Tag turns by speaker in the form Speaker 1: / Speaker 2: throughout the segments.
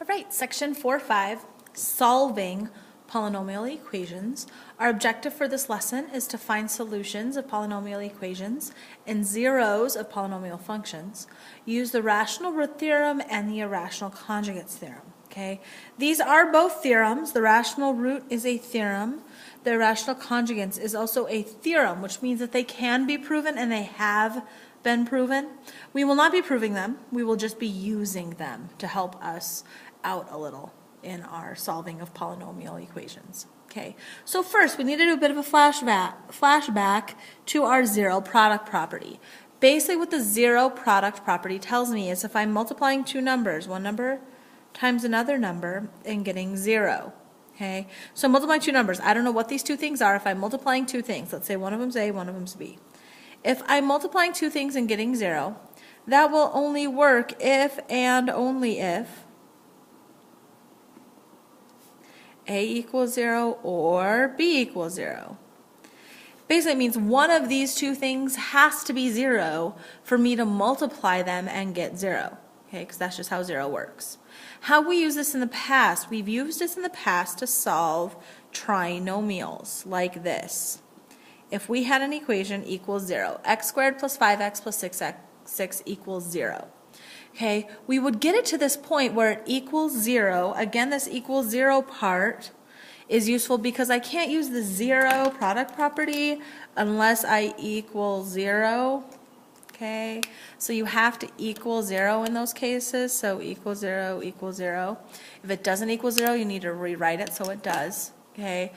Speaker 1: All right, section 4.5, solving polynomial equations. Our objective for this lesson is to find solutions of polynomial equations and zeros of polynomial functions. Use the rational root theorem and the irrational conjugates theorem. Okay, these are both theorems. The rational root is a theorem. The irrational conjugates is also a theorem, which means that they can be proven and they have been proven. We will not be proving them. We will just be using them to help us out a little in our solving of polynomial equations. Okay, so first we need to do a bit of a flashback to our zero product property. Basically what the zero product property tells me is if I'm multiplying two numbers, one number times another number, and getting zero. Okay, so I'm multiplying two numbers. I don't know what these two things are. If I'm multiplying two things, let's say one of them's A, one of them's B. If I'm multiplying two things and getting zero, that will only work if and only if A equals 0 or B equals 0. Basically it means one of these two things has to be 0 for me to multiply them and get 0. Okay, because that's just how 0 works. How we use this in the past? We've used this in the past to solve trinomials like this. If we had an equation equals 0, x squared plus 5x plus 6 equals 0. Okay, we would get it to this point where it equals 0. Again, this equals 0 part is useful because I can't use the zero product property unless I equal 0. Okay, so you have to equal 0 in those cases. So equal 0 equals 0. If it doesn't equal 0, you need to rewrite it so it does. Okay,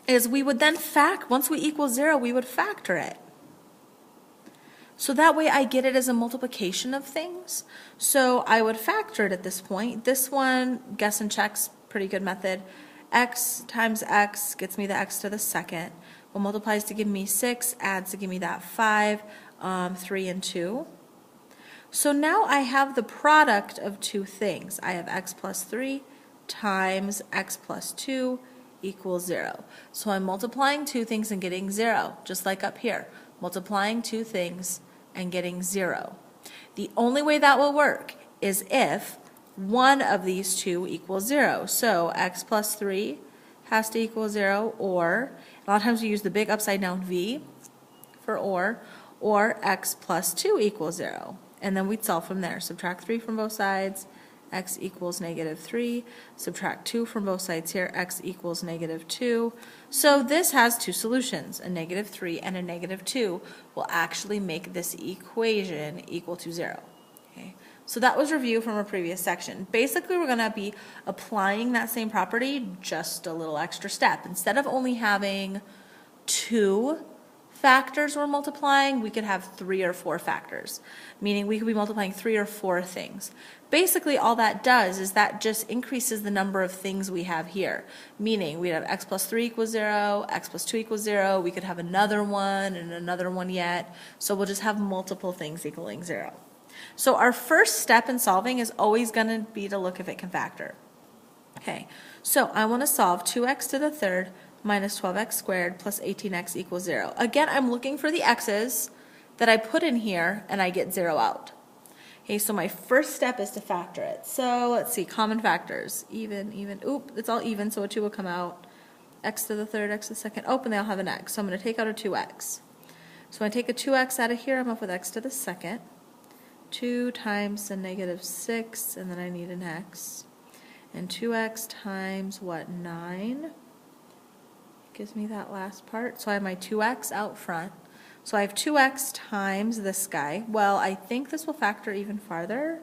Speaker 1: is we would then once we equal 0, we would factor it. So that way I get it as a multiplication of things. So I would factor it at this point. This one, guess and check's pretty good method. X times x gets me the x to the second. Well, multiplies to give me 6, adds to give me that 5, 3 and 2. So now I have the product of two things. I have x plus 3 times x plus 2 equals 0. So I'm multiplying two things and getting 0, just like up here. Multiplying two things and getting 0. The only way that will work is if one of these two equals 0. So x plus 3 has to equal 0, or a lot of times we use the big upside down V for or x plus 2 equals 0. And then we'd solve from there. Subtract 3 from both sides, x equals negative 3. Subtract 2 from both sides here, x equals negative 2. So this has two solutions, a negative 3 and a negative 2 will actually make this equation equal to 0. Okay. So that was review from a previous section. Basically we're going to be applying that same property, just a little extra step. Instead of only having two factors we're multiplying, we could have 3 or 4 factors, meaning we could be multiplying 3 or 4 things. Basically all that does is that just increases the number of things we have here, meaning we'd have x plus 3 equals 0, x plus 2 equals 0, we could have another one and another one yet, so we'll just have multiple things equaling 0. So our first step in solving is always going to be to look if it can factor. Okay, so I want to solve 2x to the third minus 12x squared plus 18x equals 0. Again, I'm looking for the x's that I put in here and I get 0 out. Okay, so my first step is to factor it. So let's see, common factors, even, oop, it's all even, so a 2 will come out. X to the third, x to the second, and they all have an x. So I'm going to take out a 2x. So when I take a 2x out of here, I'm left with x to the second. 2 times the negative 6, and then I need an x. And 2x times what, 9? Gives me that last part. So I have my 2x out front. So I have 2x times this guy. Well, I think this will factor even farther.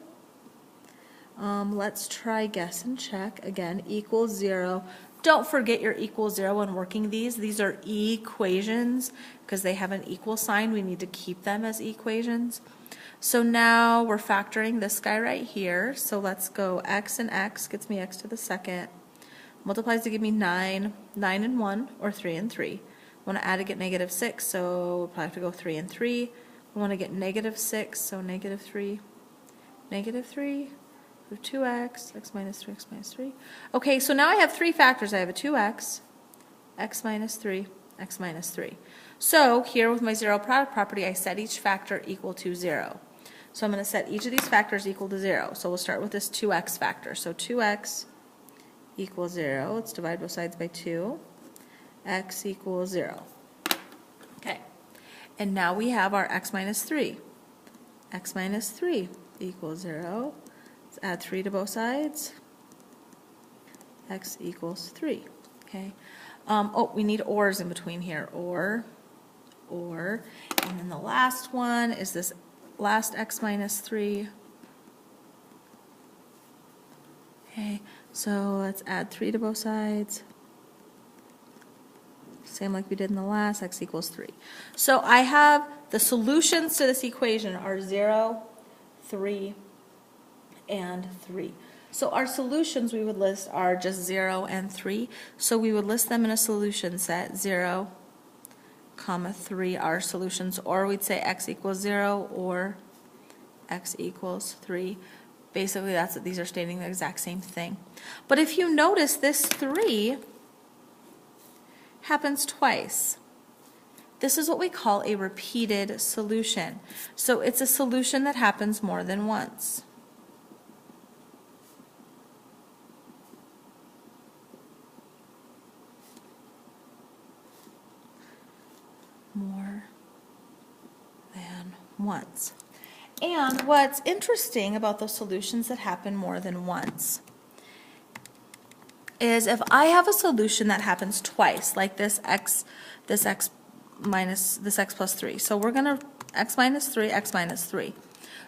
Speaker 1: Let's try guess and check. Again, equals 0. Don't forget your equal 0 when working these. These are equations because they have an equal sign. We need to keep them as equations. So now we're factoring this guy right here. So let's go x and x gets me x to the second. Multiplies to give me 9, 9 and 1, or 3 and 3. I want to add to get negative 6, so we'll probably have to go 3 and 3. We want to get negative 6, so negative 3, negative 3, with 2x, x minus 3, x minus 3. Okay, so now I have three factors. I have a 2x, x minus 3, x minus 3. So here with my zero product property, I set each factor equal to 0. So I'm going to set each of these factors equal to 0. So we'll start with this 2x factor. So 2x equals 0. Let's divide both sides by 2. X equals 0. Okay. And now we have our x minus 3. X minus 3 equals 0. Let's add 3 to both sides. X equals 3. Okay. Oh, we need ors in between here. Or. And then the last one is this last x minus 3. Okay. So let's add 3 to both sides. Same like we did in the last, x equals 3. So I have the solutions to this equation are 0, 3, and 3. So our solutions we would list are just 0 and 3. So we would list them in a solution set, 0, comma 3 are solutions, or we'd say x equals 0 or x equals 3. Basically these are stating the exact same thing. But if you notice, this 3 happens twice. This is what we call a repeated solution. So it's a solution that happens more than once. More than once. And what's interesting about those solutions that happen more than once is if I have a solution that happens twice, like this x plus 3. So we're going to x minus 3, x minus 3.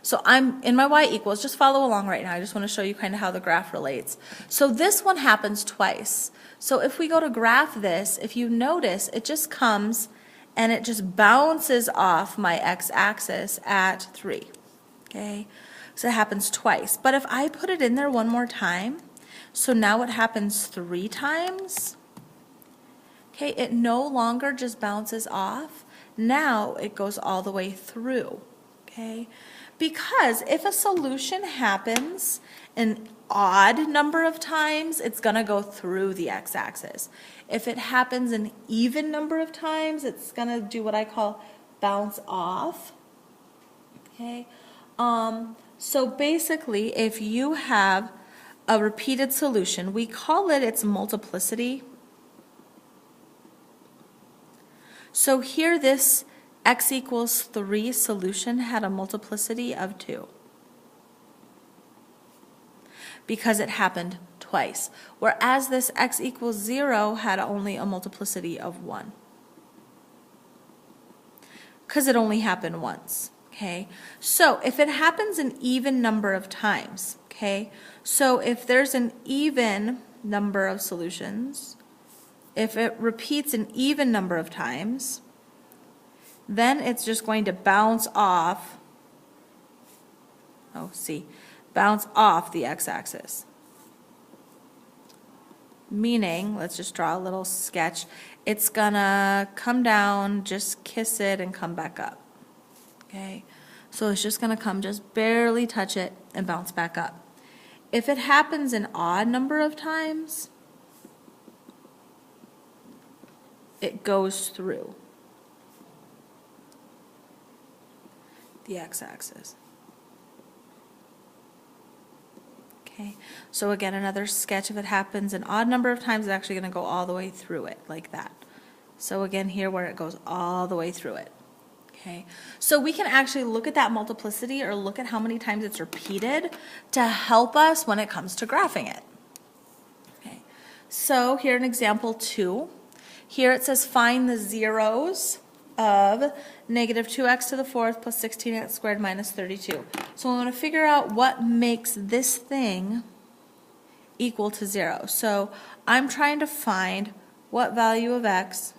Speaker 1: So I'm in my y equals, just follow along right now. I just want to show you kind of how the graph relates. So this one happens twice. So if we go to graph this, if you notice, it just comes and it just bounces off my x-axis at 3. Okay, so it happens twice. But if I put it in there one more time, so now it happens 3 times. Okay, it no longer just bounces off. Now it goes all the way through. Okay, because if a solution happens an odd number of times, it's going to go through the x-axis. If it happens an even number of times, it's going to do what I call bounce off. Okay, so basically, if you have a repeated solution, we call it its multiplicity. So here this x equals 3 solution had a multiplicity of 2 because it happened twice, whereas this x equals 0 had only a multiplicity of 1 because it only happened once. Okay, so if it happens an even number of times, okay, so if there's an even number of solutions, if it repeats an even number of times, then it's just going to bounce off, bounce off the x-axis. Meaning, let's just draw a little sketch, it's gonna come down, just kiss it, and come back up. Okay, so it's just gonna come, just barely touch it, and bounce back up. If it happens an odd number of times, it goes through the x-axis. Okay, so again, another sketch. If it happens an odd number of times, it's actually going to go all the way through it, like that. So again, here where it goes all the way through it. Okay, so we can actually look at that multiplicity or look at how many times it's repeated to help us when it comes to graphing it. Okay, so here in example 2, here it says find the zeros of negative 2x to the 4th plus 16x squared minus 32. So we want to figure out what makes this thing equal to 0. So I'm trying to find what value of x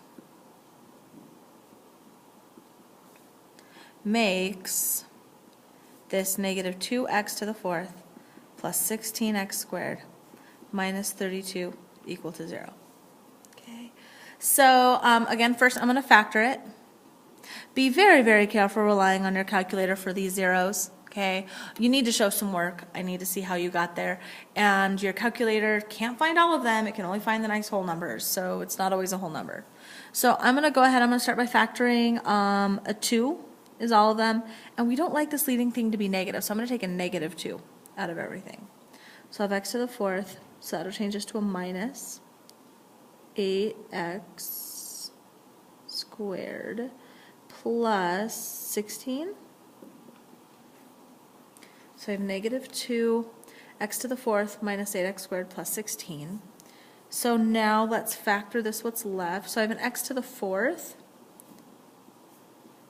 Speaker 1: makes this negative 2x to the 4th plus 16x squared minus 32 equal to 0. Okay. So again, first I'm going to factor it. Be very, very careful relying on your calculator for these zeros. Okay, you need to show some work. I need to see how you got there. And your calculator can't find all of them. It can only find the nice whole numbers, so it's not always a whole number. So I'm going to go ahead. I'm going to start by factoring a 2 is all of them. And we don't like this leading thing to be negative, so I'm going to take a negative 2 out of everything. So I have x to the 4th, so that'll change this to a minus 8x squared plus 16. So I have negative 2 x to the 4th minus 8x squared plus 16. So now let's factor this what's left. So I have an x to the 4th.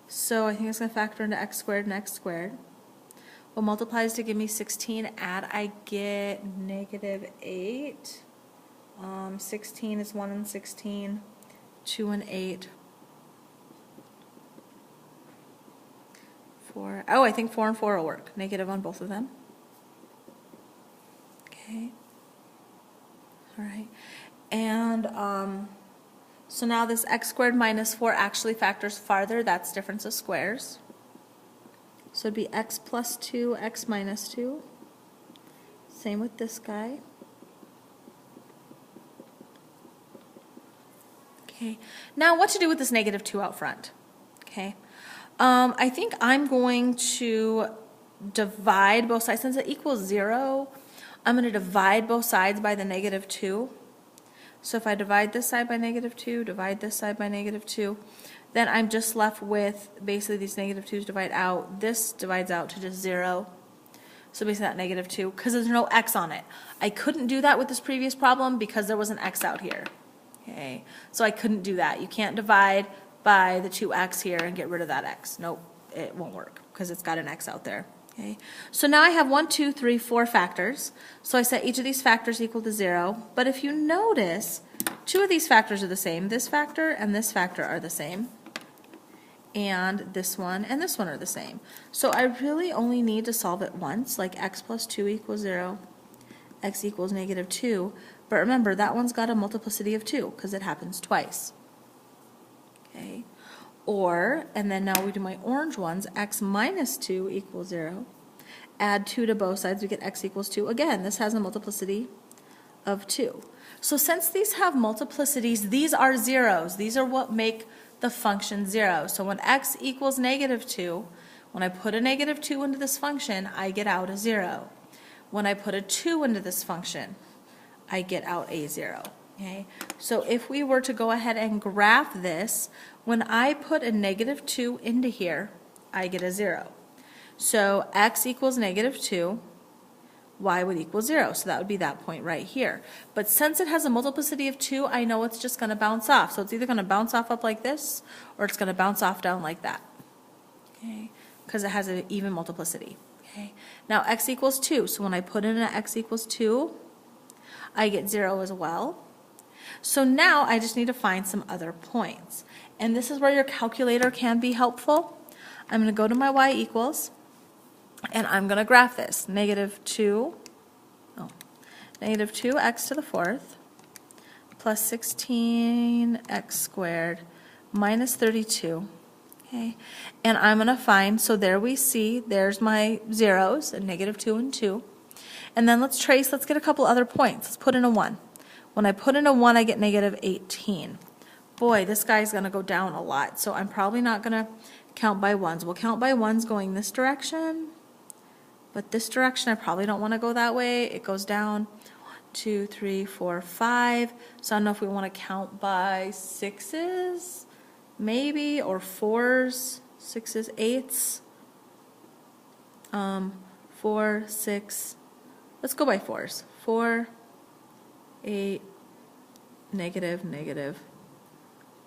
Speaker 1: So I think it's going to factor into x squared and x squared. What multiplies to give me 16? Add, I get negative 8. 16 is 1 and 16. 2 and 8. 4. Oh, I think 4 and 4 will work. Negative on both of them. Okay. All right. And so now this x squared minus 4 actually factors farther. That's difference of squares. So it'd be x plus 2, x minus 2. Same with this guy. Okay. Now what to do with this negative 2 out front? Okay. I think I'm going to divide both sides. Since it equals 0, I'm going to divide both sides by the negative 2. So if I divide this side by negative 2, divide this side by negative 2, then I'm just left with basically these negative 2's divide out. This divides out to just 0. So basically that negative 2, because there's no x on it. I couldn't do that with this previous problem because there was an x out here. Okay, so I couldn't do that. You can't divide by the 2x here and get rid of that x. Nope, it won't work because it's got an x out there. Okay, so now I have 1, 2, 3, 4 factors. So I set each of these factors equal to 0. But if you notice, 2 of these factors are the same. This factor and this factor are the same. And this one and this one are the same. So I really only need to solve it once, like x plus 2 equals 0, x equals negative 2. But remember, that one's got a multiplicity of 2 because it happens twice. Okay. Or, and then now we do my orange ones, x minus 2 equals 0. Add 2 to both sides, we get x equals 2. Again, this has a multiplicity of 2. So since these have multiplicities, these are zeros. These are what make the function 0. So when x equals negative 2, when I put a negative 2 into this function, I get out a 0. When I put a 2 into this function, I get out a 0. Okay? So if we were to go ahead and graph this, when I put a negative 2 into here, I get a 0. So x equals negative 2, y would equal 0. So that would be that point right here. But since it has a multiplicity of 2, I know it's just going to bounce off. So it's either going to bounce off up like this, or it's going to bounce off down like that. Okay? Because it has an even multiplicity. Okay? Now x equals 2. So when I put in an x equals 2, I get 0 as well. So now I just need to find some other points. And this is where your calculator can be helpful. I'm going to go to my y equals, and I'm going to graph this. Negative 2x to the 4th plus 16x squared minus 32. Okay, and I'm going to find, so there we see, there's my zeros, a negative 2 and 2. And then let's trace, let's get a couple other points. Let's put in a 1. When I put in a 1, I get negative 18. Boy, this guy's going to go down a lot, so I'm probably not going to count by 1s. We'll count by 1s going this direction, but this direction I probably don't want to go that way. It goes down 1, 2, 3, 4, 5. So I don't know if we want to count by 6s, maybe, or 4s, 6s, 8s, 4, 6. Let's go by 4s. 4, 8, negative, negative.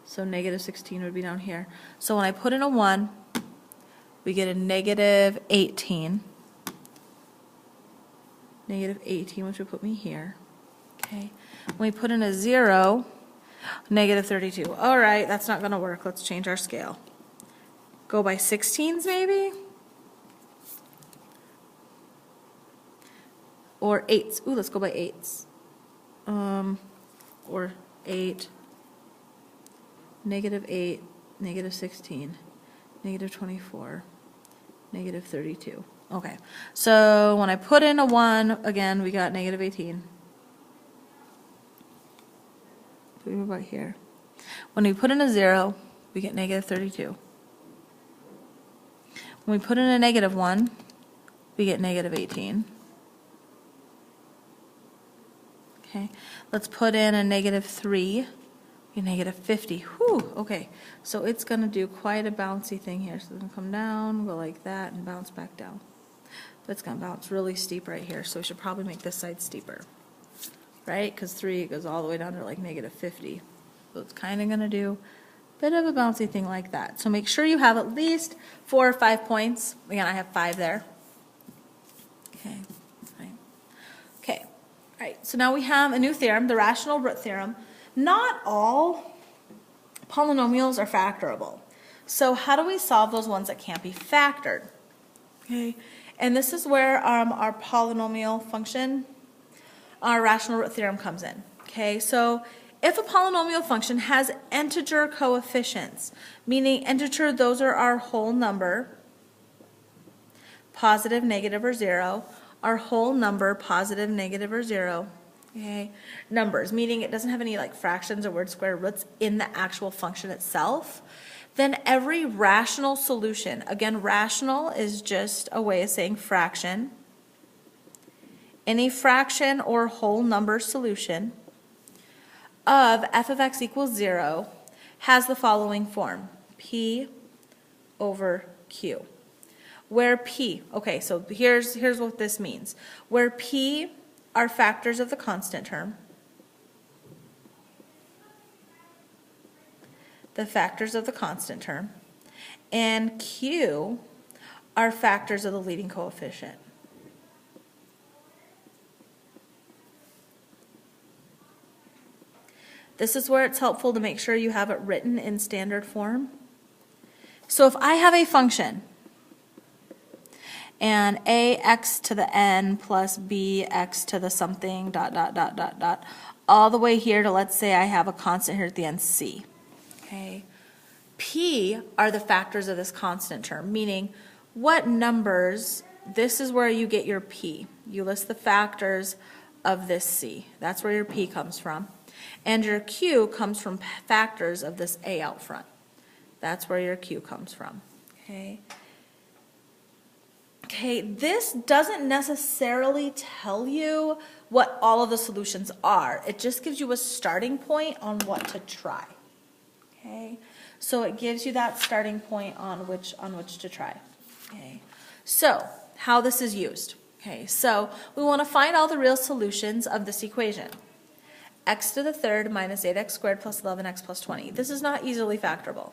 Speaker 1: So negative 16 would be down here. So when I put in a 1, we get a negative 18. Negative 18, which would put me here. Okay. When we put in a 0, negative 32. All right, that's not going to work. Let's change our scale. Go by 16s maybe? Or 8s. Ooh, let's go by 8s. Or 8, negative 8, negative 16, negative 24, negative 32. Okay, so when I put in a 1, again, we got negative 18. So we move right here. When we put in a 0, we get negative 32. When we put in a negative 1, we get negative 18. Okay, let's put in a negative 3, we get negative 50. Whew, okay, so it's going to do quite a bouncy thing here. So it's going to come down, go like that, and bounce back down. But it's going to bounce really steep right here, so we should probably make this side steeper, right? Because 3 goes all the way down to like negative 50. So it's kind of going to do a bit of a bouncy thing like that. So make sure you have at least 4 or 5 points. Again, I have 5 there. Okay, right. Okay, all right. So now we have a new theorem, the rational root theorem. Not all polynomials are factorable. So how do we solve those ones that can't be factored? Okay, and this is where our polynomial function, our rational root theorem comes in. Okay, so if a polynomial function has integer coefficients, meaning integer, those are our whole number, positive, negative, or 0, our whole number, positive, negative, or 0, okay, numbers, meaning it doesn't have any like fractions or word square roots in the actual function itself, then every rational solution, again, rational is just a way of saying fraction, any fraction or whole number solution of f of x equals 0 has the following form, p over q. Where p, okay, so here's what this means. Where p are factors of the constant term, the factors of the constant term, and q are factors of the leading coefficient. This is where it's helpful to make sure you have it written in standard form. So if I have a function, and ax to the n plus bx to the something, dot, dot, dot, dot, dot, all the way here to, let's say I have a constant here at the end, c. Okay. P are the factors of this constant term, meaning what numbers, this is where you get your p. You list the factors of this c. That's where your p comes from. And your q comes from factors of this a out front. That's where your q comes from. Okay. Okay, this doesn't necessarily tell you what all of the solutions are. It just gives you a starting point on what to try. Okay, so it gives you that starting point on which to try. Okay, so how this is used. Okay, so we want to find all the real solutions of this equation. X to the third minus 8x squared plus 11x plus 20. This is not easily factorable.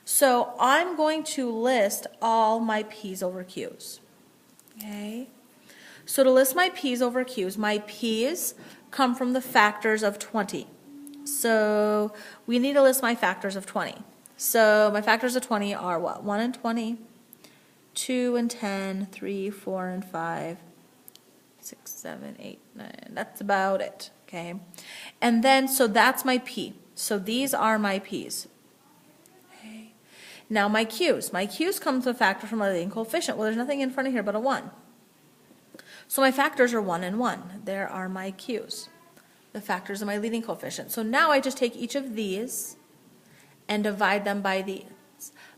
Speaker 1: So I'm going to list all my p's over q's. Okay? So to list my p's over q's, my p's come from the factors of 20. So we need to list my factors of 20. So my factors of 20 are what? 1 and 20, 2 and 10, 3, 4 and 5, 6, 7, 8, 9. That's about it. Okay? And then, so that's my p. So these are my p's. Now my q's. My q's come to a factor from my leading coefficient. Well, there's nothing in front of here but a 1. So my factors are 1 and 1. There are my q's, the factors of my leading coefficient. So now I just take each of these and divide them by these.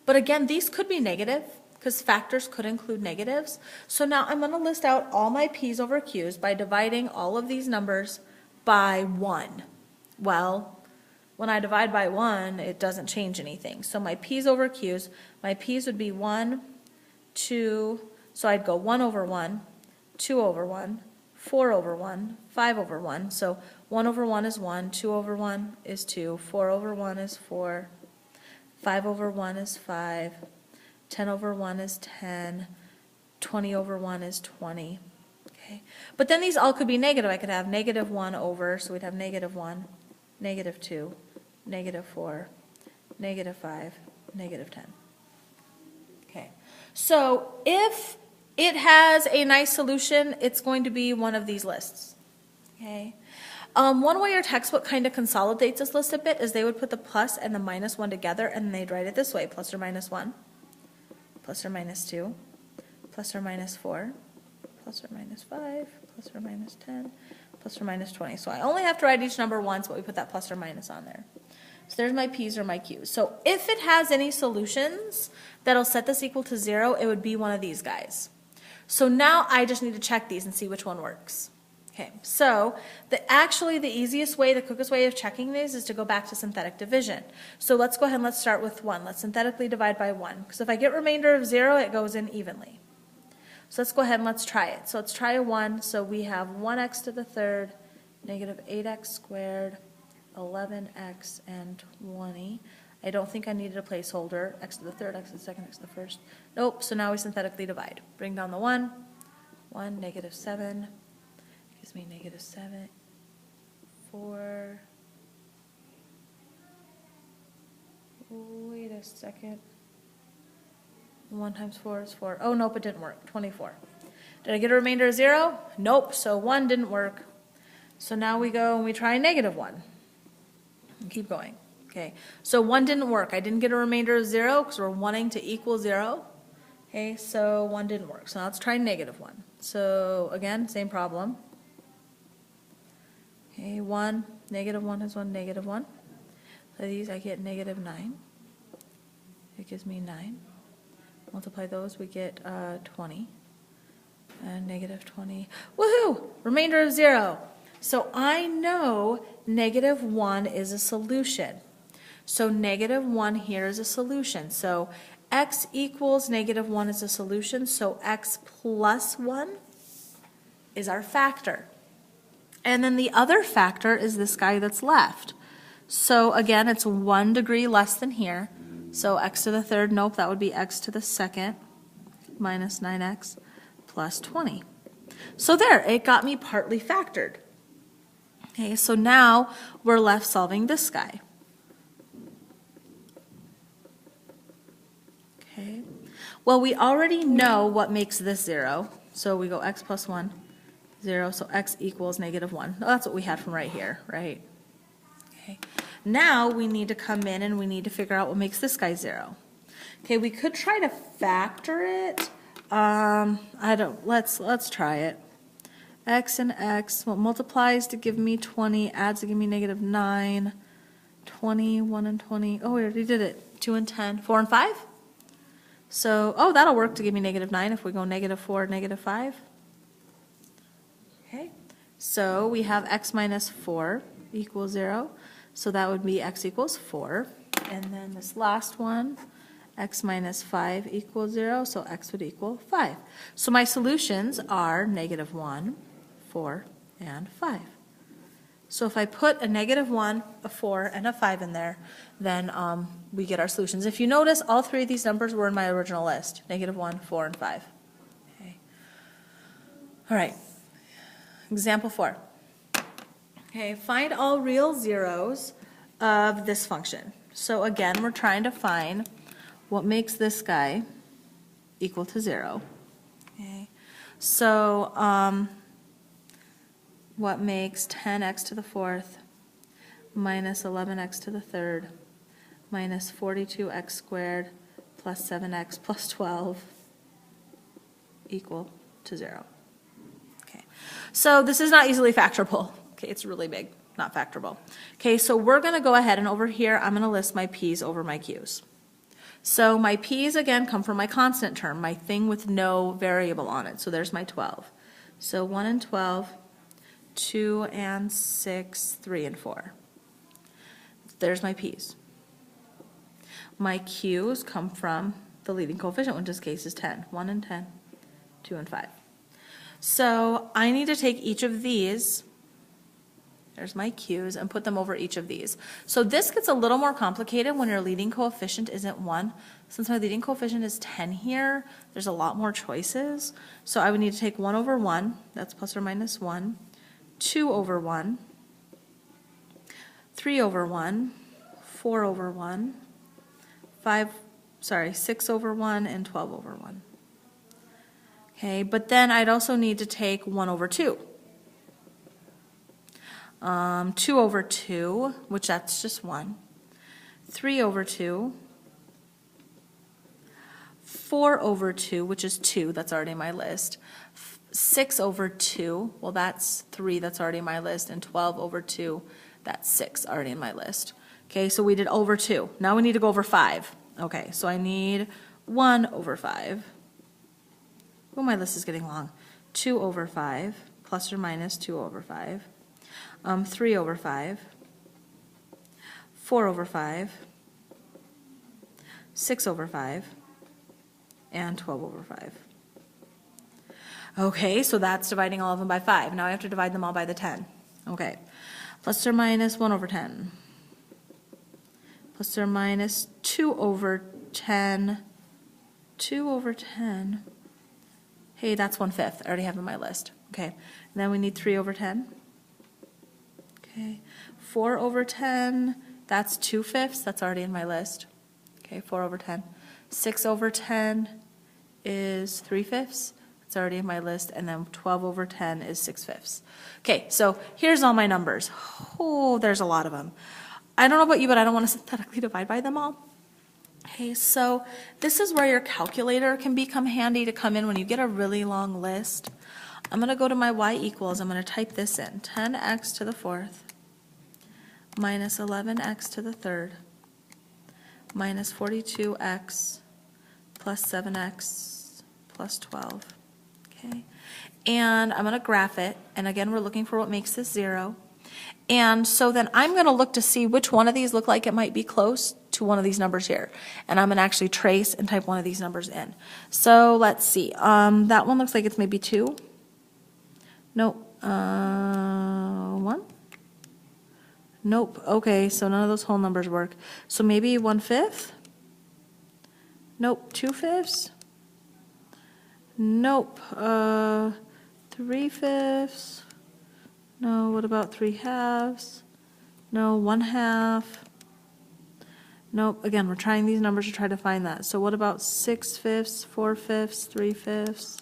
Speaker 1: But again, these could be negative because factors could include negatives. So now I'm going to list out all my p's over q's by dividing all of these numbers by 1. Well, when I divide by 1, it doesn't change anything. So my p's over q's, my p's would be 1, 2, so I'd go 1 over 1, 2 over 1, 4 over 1, 5 over 1. So 1 over 1 is 1, 2 over 1 is 2, 4 over 1 is 4, 5 over 1 is 5, 10 over 1 is 10, 20 over 1 is 20. Okay. But then these all could be negative. I could have negative 1 over, so we'd have negative 1, negative 2, negative 4, negative 5, negative 10. Okay, so if it has a nice solution, it's going to be one of these lists. Okay, one way your textbook kind of consolidates this list a bit is they would put the plus and the minus 1 together, and they'd write it this way: plus or minus 1, plus or minus 2, plus or minus 4, plus or minus 5, plus or minus 10, plus or minus 20. So I only have to write each number once, but we put that plus or minus on there. So there's my p's or my q's. So if it has any solutions that'll set this equal to 0, it would be one of these guys. So now I just need to check these and see which one works. Okay, so actually the easiest way, the quickest way of checking these is to go back to synthetic division. So let's go ahead and let's start with 1. Let's synthetically divide by 1. Because if I get remainder of 0, it goes in evenly. So let's go ahead and let's try it. So let's try a 1. So we have 1x to the third, negative 8x squared, 11x, and 20. I don't think I needed a placeholder. X to the third, x to the second, x to the first. Nope, so now we synthetically divide. Bring down the 1. 1, negative 7. Gives me negative 7, 4. Wait a second. 1 times 4 is 4. Oh, nope, it didn't work. 24. Did I get a remainder of 0? Nope, so 1 didn't work. So now we go and we try negative 1. And keep going. Okay, so 1 didn't work. I didn't get a remainder of 0 because we're wanting to equal 0. Okay, so 1 didn't work. So now let's try negative 1. So again, same problem. Okay, 1, negative 1 is 1, negative 1. So these I get negative 9. It gives me 9. Multiply those, we get 20. And negative 20. Woohoo! Remainder of 0. So I know negative 1 is a solution. So negative 1 here is a solution. So x equals negative 1 is a solution. So x plus 1 is our factor. And then the other factor is this guy that's left. So again, it's 1 degree less than here. So x to the third, nope, that would be x to the second minus 9x plus 20. So there, it got me partly factored. Okay, so now we're left solving this guy. Okay, well, we already know what makes this 0. So we go x plus 1. 0, so x equals negative 1. Oh, that's what we had from right here, right? Okay. Now we need to come in and we need to figure out what makes this guy 0. Okay, we could try to factor it. Let's try it. X and x, well, multiplies to give me 20, adds to give me negative 9, 20, 1 and 20. Oh, we already did it. 2 and 10, 4 and 5? So, oh, that'll work to give me negative 9 if we go negative 4, negative 5. Okay, so we have x minus 4 equals 0. So that would be x equals 4. And then this last one, x minus 5 equals 0. So x would equal 5. So my solutions are negative 1, 4, and 5. So if I put a negative 1, a 4, and a 5 in there, then we get our solutions. If you notice, all three of these numbers were in my original list. Negative 1, 4, and 5. Okay. All right. Example 4. Okay, find all real zeros of this function. So again, we're trying to find what makes this guy equal to 0. Okay, so what makes 10x to the fourth minus 11x to the third minus 42x squared plus 7x plus 12 equal to 0. So this is not easily factorable. Okay, it's really big, not factorable. Okay, so we're going to go ahead and over here, I'm going to list my p's over my q's. So my p's, again, come from my constant term, my thing with no variable on it. So there's my 12. So 1 and 12, 2 and 6, 3 and 4. There's my p's. My q's come from the leading coefficient, which in this case is 10. 1 and 10, 2 and 5. So I need to take each of these, there's my q's, and put them over each of these. So this gets a little more complicated when your leading coefficient isn't 1. Since my leading coefficient is 10 here, there's a lot more choices. So I would need to take 1 over 1, that's plus or minus 1, 2 over 1, 3 over 1, 4 over 1, 6 over 1, and 12 over 1. Okay, but then I'd also need to take 1 over 2. 2 over 2, which that's just 1. 3 over 2. 4 over 2, which is 2, that's already in my list. 6 over 2, well that's 3, that's already in my list. And 12 over 2, that's 6, already in my list. Okay, so we did over 2. Now we need to go over 5. Okay, so I need 1 over 5. Oh, my list is getting long. 2 over 5, plus or minus 2 over 5. 3 over 5. 4 over 5. 6 over 5. And 12 over 5. Okay, so that's dividing all of them by 5. Now I have to divide them all by the 10. Okay, plus or minus 1 over 10. Plus or minus 2 over 10. 2 over 10. Hey, that's 1/5. I already have it on my list. Okay, and then we need 3 over 10. Okay, 4 over 10. That's 2/5. That's already in my list. Okay, 4 over 10. 6 over 10 is 3/5. It's already in my list, and then 12 over 10 is 6/5. Okay, so here's all my numbers. Oh, there's a lot of them. I don't know about you, but I don't want to synthetically divide by them all. Okay, so this is where your calculator can become handy to come in when you get a really long list. I'm going to go to my y equals. I'm going to type this in. 10x to the 4th minus 11x to the 3rd minus 42x plus 7x plus 12. Okay, and I'm going to graph it, and again we're looking for what makes this 0. And so then I'm going to look to see which one of these look like it might be close to one of these numbers here, and I'm going to actually trace and type one of these numbers in. So let's see, that one looks like it's maybe 2. Nope. 1. Nope. Okay, so none of those whole numbers work. So maybe 1/5. Nope. 2/5. Nope. 3/5. No, what about 3/2? No, 1/2. Nope, again, we're trying these numbers to try to find that. So what about 6/5, 4/5, 3/5?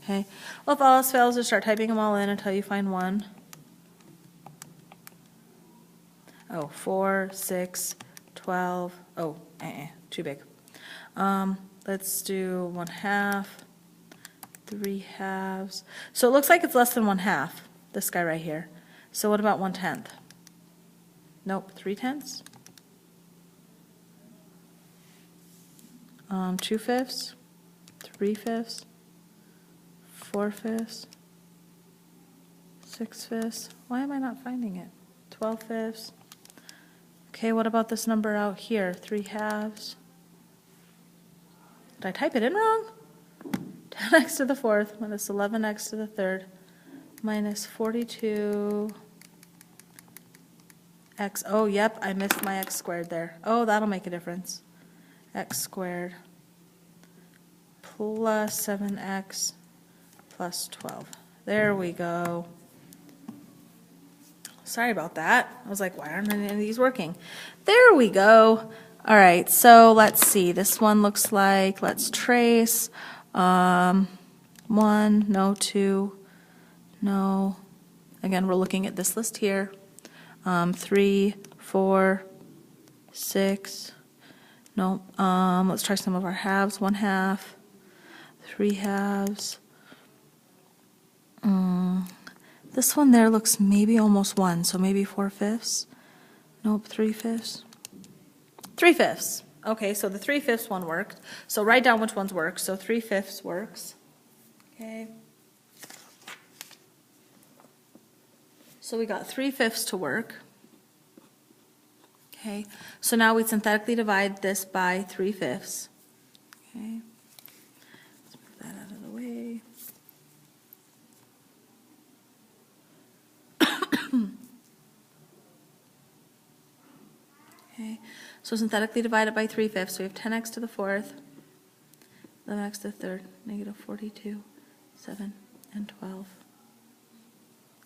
Speaker 1: Okay, well, if all else fails, just start typing them all in until you find one. Oh, 4, 6, 12, oh, too big. Let's do 1/2, 3/2. So it looks like it's less than 1/2, this guy right here. So what about 1/10? Nope, 3/10. 2/5, 3/5, 4/5, 6/5. Why am I not finding it? 12/5. Okay, what about this number out here? 3/2. Did I type it in wrong? 10x to the 4th minus 11x to the 3rd minus 42x. Oh, yep, I missed my x squared there. Oh, that'll make a difference. X squared plus 7x plus 12. There we go. Sorry about that. I was like, why aren't any of these working? There we go. All right, so let's see. This one looks like, let's trace. 1, no, 2, no. Again, we're looking at this list here. 3, 4, 6. No. Let's try some of our halves. 1/2, 3/2. This one there looks maybe almost 1, so maybe 4/5. Nope, 3/5. 3/5. Okay, so the 3/5 one worked. So write down which ones work. So 3/5 works. Okay. So we got 3/5 to work. Okay. So now we synthetically divide this by 3/5. Okay. Let's move that out of the way. Okay. So synthetically divided by 3/5, so we have 10x to the 4th, 11x to the 3rd, negative 42, 7, and 12.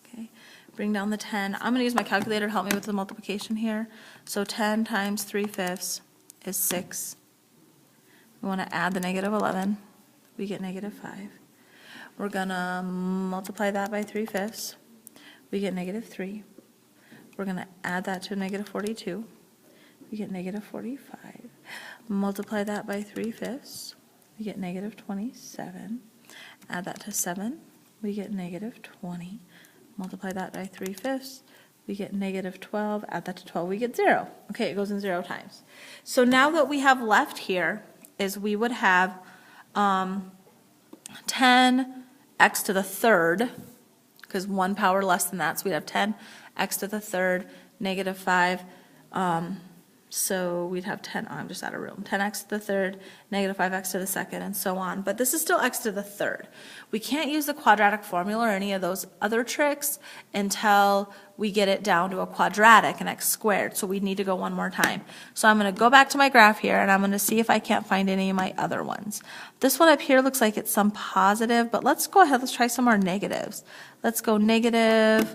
Speaker 1: Okay, bring down the 10. I'm going to use my calculator to help me with the multiplication here. So 10 times 3/5 is 6. We want to add the negative 11. We get negative 5. We're going to multiply that by 3/5. We get negative 3. We're going to add that to negative 42. We get negative 45. Multiply that by 3/5. We get negative 27. Add that to 7. we get negative 20. Multiply that by 3/5, we get negative 12. Add that to 12, we get 0. Okay, it goes in 0 times. So now what we have left here is we would have 10x to the third, because 1 power less than that, so we'd have 10x to the third, negative 5. So we'd have 10, I'm just out of room, 10x to the third, negative 5x to the second, and so on. But this is still x to the third. We can't use the quadratic formula or any of those other tricks until we get it down to a quadratic, an x squared. So we need to go one more time. So I'm going to go back to my graph here, and I'm going to see if I can't find any of my other ones. This one up here looks like it's some positive, but let's go ahead, let's try some more negatives. Let's go negative.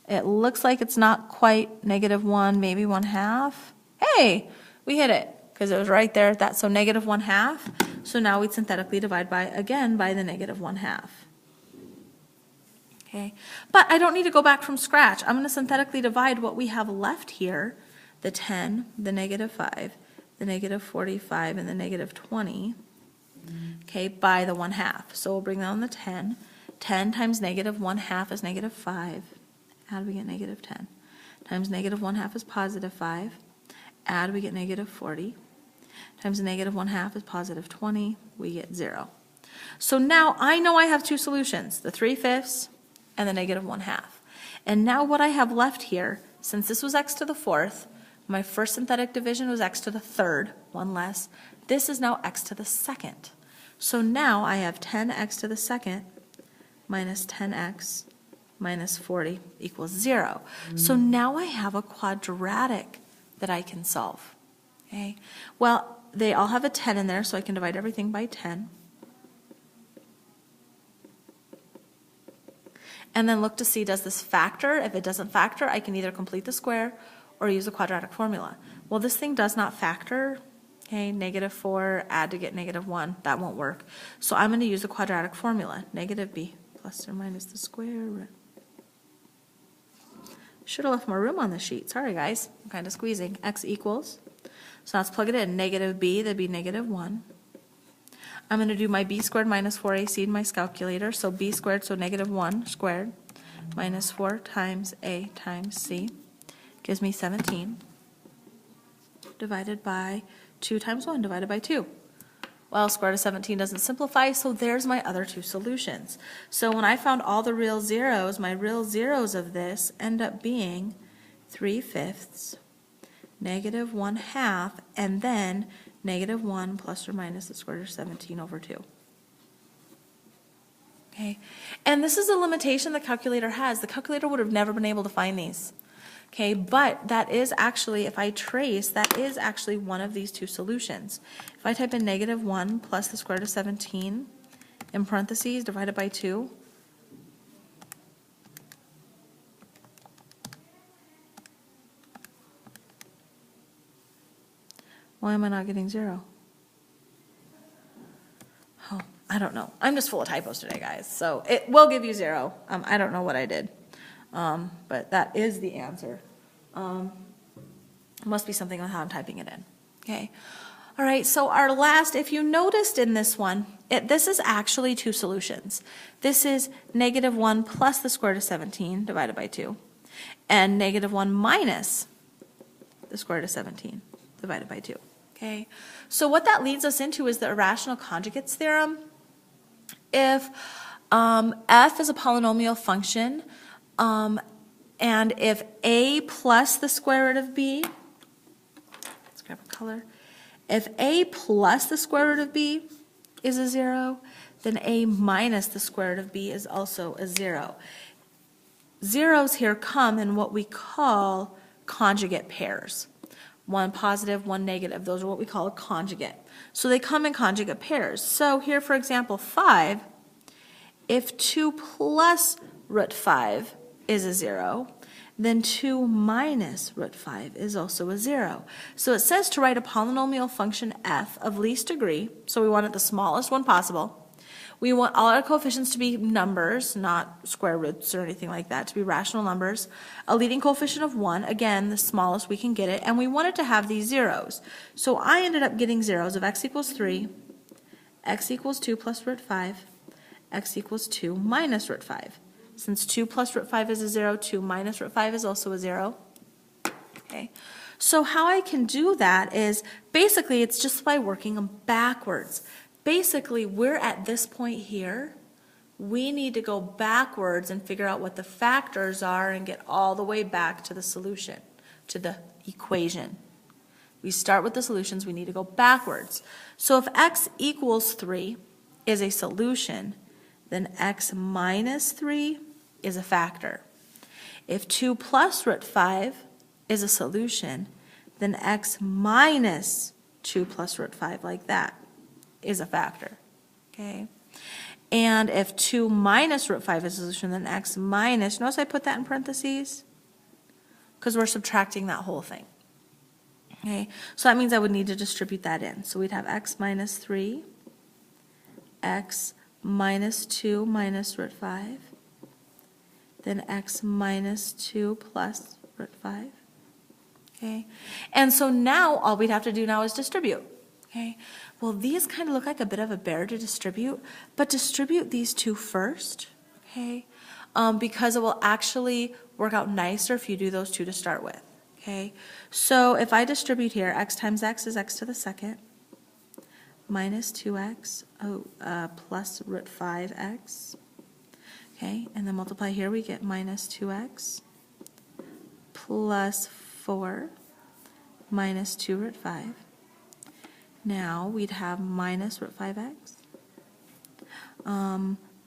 Speaker 1: It looks like it's not quite negative 1, maybe 1/2. Hey, we hit it because it was right there at that. So negative 1/2. So now we'd synthetically divide by, again, by the negative 1/2. Okay, but I don't need to go back from scratch. I'm going to synthetically divide what we have left here, the 10, the negative 5, the negative 45, and the negative 20, okay, by the 1/2. So we'll bring down the 10. 10 times negative 1/2 is negative 5. How do we get negative 10? Times negative 1/2 is positive 5. Add, we get negative 40. Times the negative 1/2 is positive 20. We get 0. So now I know I have two solutions, the 3/5 and the negative 1/2. And now what I have left here, since this was x to the fourth, my first synthetic division was x to the third, one less. This is now x to the second. So now I have 10x to the second minus 10x minus 40 equals 0. So now I have a quadratic that I can solve. Okay. Well, they all have a 10 in there, so I can divide everything by 10. And then look to see, does this factor? If it doesn't factor, I can either complete the square or use a quadratic formula. Well, this thing does not factor. Okay, negative 4, add to get negative 1. That won't work. So I'm going to use a quadratic formula. Negative b plus or minus the square root. Should have left more room on the sheet. Sorry, guys. I'm kind of squeezing. X equals. So now let's plug it in. Negative b, that'd be negative 1. I'm going to do my b squared minus 4ac in my calculator. So b squared, so negative 1 squared minus 4 times a times c gives me 17 divided by 2 times 1 divided by 2. Well, square root of 17 doesn't simplify, so there's my other two solutions. So when I found all the real zeros, my real zeros of this end up being 3/5, negative 1/2, and then negative 1 plus or minus the square root of 17 over 2. Okay, and this is a limitation the calculator has. The calculator would have never been able to find these. Okay, but that is actually, if I trace, that is actually one of these two solutions. If I type in negative 1 plus the square root of 17 in parentheses divided by 2, why am I not getting 0? Oh, I don't know. I'm just full of typos today, guys. So it will give you 0. I don't know what I did. But that is the answer. It must be something with how I'm typing it in. Okay. All right, so our last, if you noticed in this one, this is actually two solutions. This is negative 1 plus the square root of 17 divided by 2, and negative 1 minus the square root of 17 divided by 2. Okay. So what that leads us into is the irrational conjugates theorem. If f is a polynomial function, and if a plus the square root of b, let's grab a color, if a plus the square root of b is a 0, then a minus the square root of b is also a 0. Zeros here come in what we call conjugate pairs. One positive, one negative. Those are what we call a conjugate. So they come in conjugate pairs. So here, for example, 5, if 2 plus root 5 is a 0, then 2 minus root 5 is also a 0. So it says to write a polynomial function f of least degree, so we want it the smallest one possible. We want all our coefficients to be numbers, not square roots or anything like that, to be rational numbers. A leading coefficient of 1, again, the smallest we can get it, and we want it to have these zeros. So I ended up getting zeros of x equals 3, x equals 2 plus root 5, x equals 2 minus root 5. Since 2 plus root 5 is a 0, 2 minus root 5 is also a 0. Okay, so how I can do that is basically it's just by working backwards. Basically, we're at this point here. We need to go backwards and figure out what the factors are and get all the way back to the solution, to the equation. We start with the solutions, we need to go backwards. So if x equals 3 is a solution, then x minus 3 is a factor. If 2 plus root 5 is a solution, then x minus 2 plus root 5, like that, is a factor. Okay? And if 2 minus root 5 is a solution, then x minus, notice I put that in parentheses? Because we're subtracting that whole thing. Okay, so that means I would need to distribute that in. So we'd have x minus 3, x minus 2 minus root 5, then x minus 2 plus root 5. Okay, and so now all we'd have to do now is distribute. Okay, well these kind of look like a bit of a bear to distribute, but distribute these two first, okay, because it will actually work out nicer if you do those two to start with. Okay, so if I distribute here, x times x is x to the second, minus 2x, plus root 5x. Okay, and then multiply here, we get minus 2x plus 4 minus 2 root 5. Now we'd have minus root 5x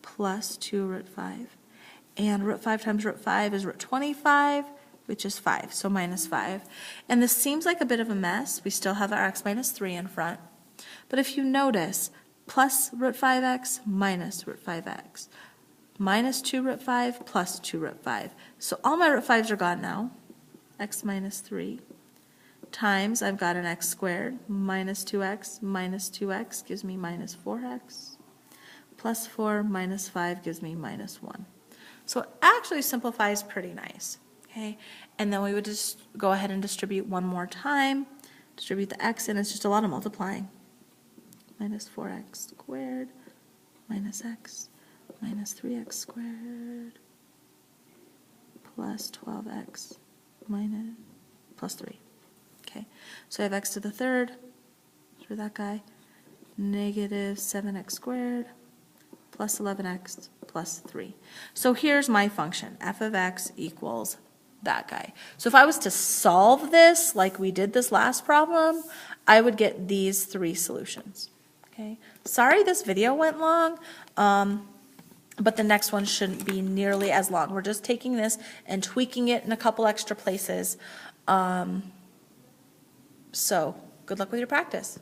Speaker 1: plus 2 root 5. And root 5 times root 5 is root 25, which is 5, so minus 5. And this seems like a bit of a mess. We still have our x minus 3 in front. But if you notice, plus root 5x minus root 5x, minus 2 root 5 plus 2 root 5. So all my root 5s are gone now. X minus 3 times, I've got an x squared, minus 2x gives me minus 4x, plus 4 minus 5 gives me minus 1. So it actually simplifies pretty nice. Okay, and then we would just go ahead and distribute one more time. Distribute the x, and it's just a lot of multiplying. Minus 4x squared, minus x, minus 3x squared, plus 12x, plus 3. Okay, so I have x to the third, for that guy, negative 7x squared, plus 11x, plus 3. So here's my function, f of x equals that guy. So if I was to solve this like we did this last problem, I would get these three solutions. Okay. Sorry this video went long, but the next one shouldn't be nearly as long. We're just taking this and tweaking it in a couple extra places. So good luck with your practice.